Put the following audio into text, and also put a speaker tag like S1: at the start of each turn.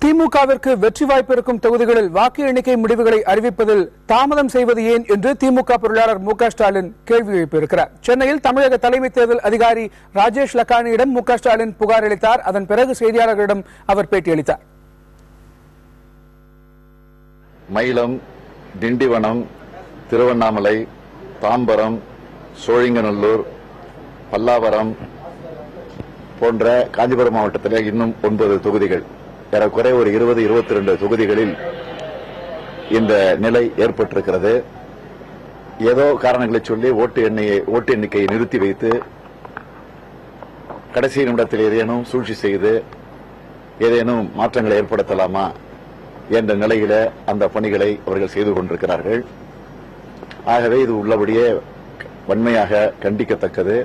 S1: திமுகவிற்கு வெற்றி வாய்ப்பு இருக்கும் தொகுதிகளில் வாக்கு எண்ணிக்கை முடிவுகளை அறிவிப்பதில் தாமதம் செய்வது ஏன் என்று திமுக பொருளாளர் மு.க. ஸ்டாலின் கேள்வி எழுப்பியிருக்கிறார். சென்னையில் தமிழக தலைமை தேர்தல் அதிகாரி ராஜேஷ் லக்கானியிடம் மு.க. ஸ்டாலின் புகார் அளித்தார். அதன் பிறகு செய்தியாளர்களிடம் அவர் பேட்டியளித்தார்.
S2: மயிலம், திண்டிவனம், திருவண்ணாமலை, தாம்பரம், சோழிங்கநல்லூர், பல்லாவரம் போன்ற காஞ்சிபுரம் மாவட்டத்தில் இன்னும் 9 தொகுதிகள், ஏறக்குறை ஒரு 20-22 தொகுதிகளில் இந்த நிலை ஏற்பட்டிருக்கிறது. ஏதோ காரணங்களை சொல்லி ஓட்டு எண்ணிக்கையை நிறுத்தி வைத்து கடைசி நிமிடத்தில் ஏதேனும் சூழ்ச்சி செய்து ஏதேனும் மாற்றங்களை ஏற்படுத்தலாமா என்ற நிலையில அந்த பணிகளை அவர்கள் செய்து கொண்டிருக்கிறார்கள். ஆகவே இது உள்ளபடியே வன்மையாக கண்டிக்கத்தக்கது.